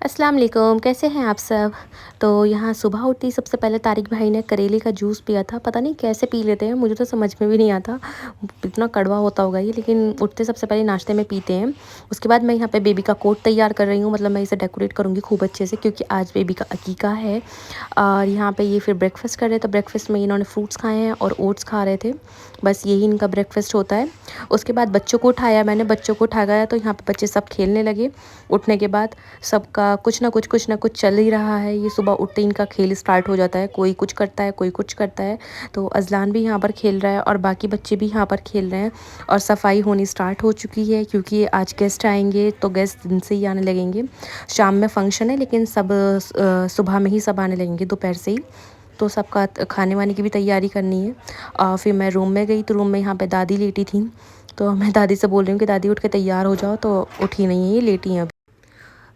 अस्सलाम वालेकुम, कैसे हैं आप सब? तो यहाँ सुबह उठते ही सबसे पहले तारिक भाई ने करेले का जूस पिया था। पता नहीं कैसे पी लेते हैं, मुझे तो समझ में भी नहीं आता। इतना कड़वा होता होगा ये, लेकिन उठते सबसे पहले नाश्ते में पीते हैं। उसके बाद मैं यहाँ पे बेबी का कोट तैयार कर रही हूँ, मतलब मैं इसे डेकोरेट करूँगी खूब अच्छे से, क्योंकि आज बेबी का अकीका है। और यहाँ पे ये फिर ब्रेकफ़ास्ट कर रहे हैं, तो ब्रेकफ़ास्ट में इन्होंने फ्रूट्स खाए हैं और ओट्स खा रहे थे। बस यही इनका ब्रेकफ़ास्ट होता है। उसके बाद बच्चों को उठाया मैंने, बच्चों को उठाया तो यहाँ पे बच्चे सब खेलने लगे। उठने के बाद सबका कुछ ना कुछ चल ही रहा है। ये सुबह उठते ही इनका खेल स्टार्ट हो जाता है, कोई कुछ करता है, कोई कुछ करता है। तो अज़लान भी यहाँ पर खेल रहा है और बाकी बच्चे भी यहाँ पर खेल रहे हैं। और सफाई होनी स्टार्ट हो चुकी है, क्योंकि आज गेस्ट आएंगे तो गेस्ट दिन से ही आने लगेंगे। शाम में फंक्शन है, लेकिन सब सुबह में ही सब आने लगेंगे, दोपहर से ही। तो सबका खाने वाने की भी तैयारी करनी है। और फिर मैं रूम में गई, तो रूम में यहाँ पे दादी लेटी थी। तो मैं दादी से बोल रही हूँ कि दादी उठ के तैयार हो जाओ, तो उठी नहीं है, ये लेटी हैं।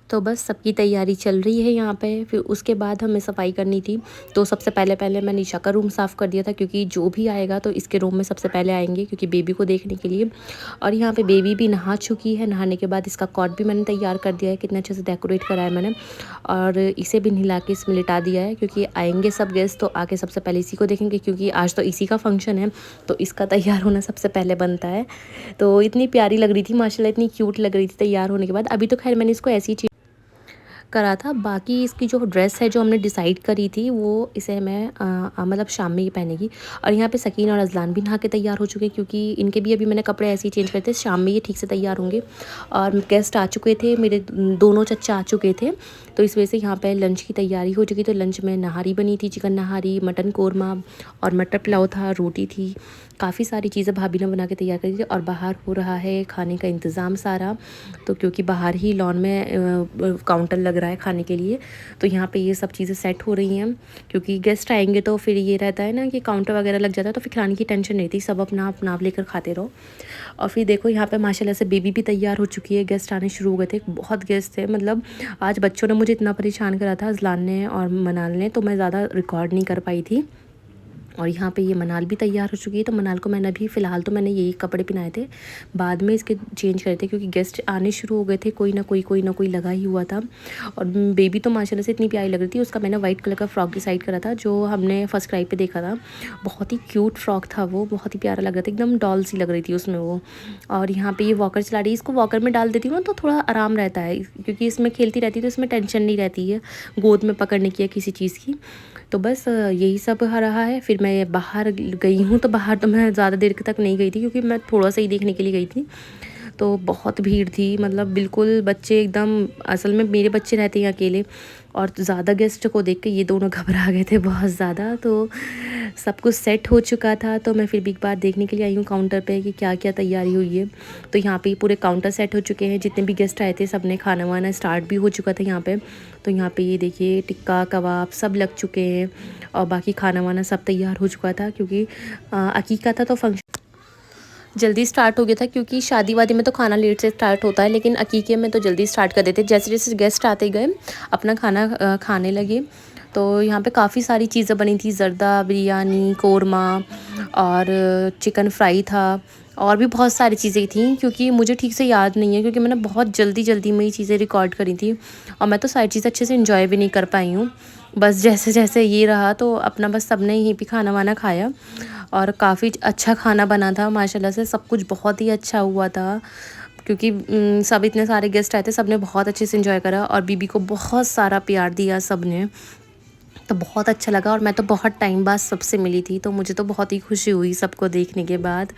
तो बस सबकी तैयारी चल रही है यहाँ पे। फिर उसके बाद हमें सफाई करनी थी। तो सबसे पहले मैं निशा का रूम साफ़ कर दिया था, क्योंकि जो भी आएगा तो इसके रूम में सबसे पहले आएंगे, क्योंकि बेबी को देखने के लिए। और यहाँ पे बेबी भी नहा चुकी है। नहाने के बाद इसका कॉट भी मैंने तैयार कर दिया है, कितने अच्छे से डेकोरेट करा है मैंने। और इसे भी नहला के इसमें लिटा दिया है, क्योंकि आएंगे सब गेस्ट तो आके सबसे पहले इसी को देखेंगे, क्योंकि आज तो इसी का फंक्शन है। तो इसका तैयार होना सबसे पहले बनता है। तो इतनी प्यारी लग रही थी माशाल्लाह, इतनी क्यूट लग रही थी तैयार होने के बाद। अभी तो खैर मैंने इसको ऐसी करा था। बाकी इसकी जो ड्रेस है जो हमने डिसाइड करी थी, वो इसे मैं मतलब शाम में ही पहनेगी। और यहाँ पे सकीन और अज़लान भी नहा के तैयार हो चुके हैं, क्योंकि इनके भी अभी मैंने कपड़े ऐसे ही चेंज करते, शाम में ये ठीक से तैयार होंगे। और गेस्ट आ चुके थे, मेरे दोनों चच्चा आ चुके थे। तो इस वजह से यहाँ पे लंच की तैयारी हो चुकी। तो लंच में नहारी बनी थी, चिकन नहारी, मटन कोरमा और मटर पुलाव था, रोटी थी। काफ़ी सारी चीज़ें भाभी ने बना के तैयार करी थी। और बाहर हो रहा है खाने का इंतज़ाम सारा। तो क्योंकि बाहर ही लॉन में काउंटर लग रहा है खाने के लिए, तो यहाँ पे ये सब चीज़ें सेट हो रही हैं। क्योंकि गेस्ट आएंगे तो फिर ये रहता है ना कि काउंटर वगैरह लग जाता है, तो फिर खाने की टेंशन नहीं थी, सब अपना अपना लेकर खाते रहो। और फिर देखो यहाँ पे माशाल्लाह से बेबी भी तैयार हो चुकी है। गेस्ट आने शुरू हो गए थे, बहुत गेस्ट थे। मतलब आज बच्चों ने मुझे इतना परेशान करा था, अज़लान ने और मनाल ने, तो मैं ज़्यादा रिकॉर्ड नहीं कर पाई थी। और यहाँ पे ये मनाल भी तैयार हो चुकी है। तो मनाल को मैंने अभी फ़िलहाल तो मैंने यही कपड़े पहनाए थे, बाद में इसके चेंज करे थे, क्योंकि गेस्ट आने शुरू हो गए थे, कोई ना कोई लगा ही हुआ था। और बेबी तो माशाल्लाह से इतनी प्यारी लग रही थी। उसका मैंने वाइट कलर का फ़्रॉक डिसाइड करा था, जो हमने फर्स्ट क्राई पे देखा था। बहुत ही क्यूट फ्रॉक था वो, बहुत ही प्यारा लग रहा था, एकदम डॉल सी लग रही थी उसमें वो। और यहाँ पे ये वॉकर चला रही है। इसको वॉकर में डाल देती हूँ ना तो थोड़ा आराम रहता है, क्योंकि इसमें खेलती रहती है, तो इसमें टेंशन नहीं रहती है गोद में पकड़ने की या किसी चीज़ की। तो बस यही सब हो रहा है। फिर मैं बाहर गई हूँ, तो बाहर तो मैं ज़्यादा देर तक नहीं गई थी, क्योंकि मैं थोड़ा सा ही देखने के लिए गई थी। तो बहुत भीड़ थी, मतलब बिल्कुल बच्चे एकदम, असल में मेरे बच्चे रहते हैं अकेले, और ज़्यादा गेस्ट को देख के ये दोनों घबरा गए थे बहुत ज़्यादा। तो सब कुछ सेट हो चुका था। तो मैं फिर भी एक बार देखने के लिए आई हूँ काउंटर पे कि क्या क्या तैयारी हुई है। तो यहाँ पे पूरे काउंटर सेट हो चुके हैं, जितने भी गेस्ट आए थे सब ने खाना वाना स्टार्ट भी हो चुका था यहाँ पे। तो यहाँ पे ये देखिए टिक्का कबाब सब लग चुके हैं, और बाकी खाना वाना सब तैयार हो चुका था, क्योंकि अकीका था तो फंक्शन जल्दी स्टार्ट हो गया था। क्योंकि शादी वादी में तो खाना लेट से स्टार्ट होता है, लेकिन अकीके में तो जल्दी स्टार्ट कर देते। जैसे जैसे गेस्ट आते गए अपना खाना खाने लगे। तो यहाँ पे काफ़ी सारी चीज़ें बनी थी, ज़र्दा बिरयानी, कोरमा और चिकन फ्राई था, और भी बहुत सारी चीज़ें थी, क्योंकि मुझे ठीक से याद नहीं है, क्योंकि मैंने बहुत जल्दी में ये चीज़ें रिकॉर्ड करी थी। और मैं तो सारी चीज़ें अच्छे से इंजॉय भी नहीं कर पाई हूँ। बस जैसे जैसे ये रहा, तो अपना बस सबने यहीं पे खाना वाना खाया। और काफ़ी अच्छा खाना बना था माशाल्लाह से, सब कुछ बहुत ही अच्छा हुआ था। क्योंकि सब इतने सारे गेस्ट आए थे, सब ने बहुत अच्छे से एंजॉय करा, और बीबी को बहुत सारा प्यार दिया सब ने। तो बहुत अच्छा लगा। और मैं तो बहुत टाइम बाद सबसे मिली थी, तो मुझे तो बहुत ही खुशी हुई सबको देखने के बाद।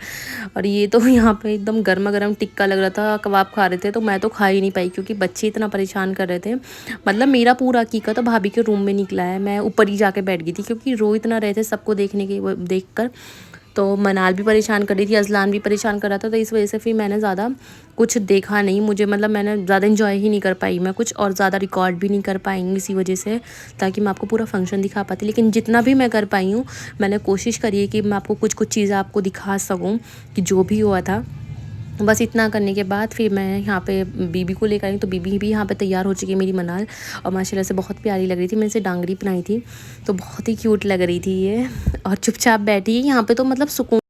और ये तो यहाँ पे एकदम गर्मा गर्म टिक्का लग रहा था, कबाब खा रहे थे, तो मैं तो खा ही नहीं पाई, क्योंकि बच्चे इतना परेशान कर रहे थे। मतलब मेरा पूरा अकीका तो भाभी के रूम में निकला है, मैं ऊपर ही जाके बैठ गई थी, क्योंकि रो इतना रहे थे सबको देखने के देख कर। तो मनाल भी परेशान कर रही थी, अज़लान भी परेशान कर रहा था। तो इस वजह से फिर मैंने ज़्यादा कुछ देखा नहीं, मुझे मतलब मैंने ज़्यादा इन्जॉय ही नहीं कर पाई मैं कुछ, और ज़्यादा रिकॉर्ड भी नहीं कर पाएंगी इसी वजह से, ताकि मैं आपको पूरा फंक्शन दिखा पाती। लेकिन जितना भी मैं कर पाई हूँ, मैंने कोशिश करी है कि मैं आपको कुछ कुछ चीज़ें आपको दिखा सकूँ कि जो भी हुआ था। बस इतना करने के बाद फिर मैं यहाँ पे बीबी को लेकर आई। तो बीबी भी यहाँ पे तैयार हो चुकी है मेरी मनाल, और माशाल्लाह से बहुत प्यारी लग रही थी। मैंने इसे डांगरी पहनाई थी, तो बहुत ही क्यूट लग रही थी ये, और चुपचाप बैठी है यहाँ पे, तो मतलब सुकून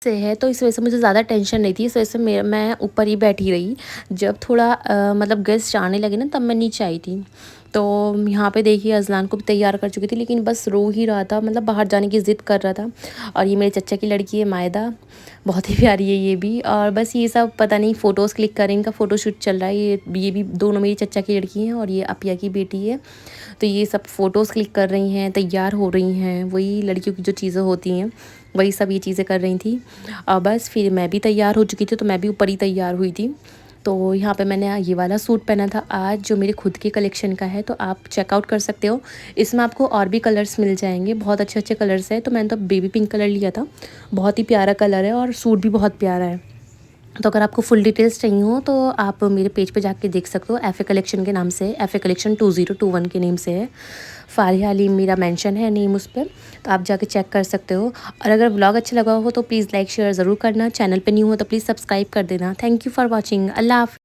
से है, तो इस वजह से मुझे ज़्यादा टेंशन नहीं थी। इस वजह से मैं ऊपर ही बैठी रही। जब थोड़ा मतलब गेस्ट आने लगे ना, तब मैं नीचे आई थी। तो यहाँ पे देखिए अज़लान को भी तैयार कर चुकी थी, लेकिन बस रो ही रहा था, मतलब बाहर जाने की ज़िद कर रहा था। और ये मेरे चचा की लड़की है मायदा, बहुत ही प्यारी है ये भी। और बस ये सब पता नहीं फ़ोटोज़ क्लिक कर रहे हैं, इनका फ़ोटोशूट चल रहा है। ये भी दोनों मेरी चचा की लड़की हैं और ये अपिया की बेटी है। तो ये सब फ़ोटोज़ क्लिक कर रही हैं, तैयार हो रही हैं, वही लड़कियों की जो चीज़ें होती हैं, वही सब ये चीज़ें कर रही थी। बस फिर मैं भी तैयार हो चुकी थी, तो मैं भी ऊपर ही तैयार हुई थी। तो यहाँ पे मैंने ये वाला सूट पहना था आज, जो मेरे खुद के कलेक्शन का है, तो आप चेकआउट कर सकते हो। इसमें आपको और भी कलर्स मिल जाएंगे, बहुत अच्छे अच्छे कलर्स हैं। तो मैंने तो बेबी पिंक कलर लिया था, बहुत ही प्यारा कलर है और सूट भी बहुत प्यारा है। तो अगर आपको फुल डिटेल्स चाहिए हो तो आप मेरे पेज पे जाके देख सकते हो। एफ़ए कलेक्शन के नाम से, एफ़ए कलेक्शन 2021 के नेम से है। फ़ारिया अलीम मेरा मेंशन है नेम उस पर, तो आप जाके चेक कर सकते हो। और अगर व्लॉग अच्छा लगा हो तो प्लीज़ लाइक शेयर ज़रूर करना। चैनल पे न्यू हो तो प्लीज़ सब्सक्राइब कर देना। Thank you for watching. अल्लाह हाफ़िज़।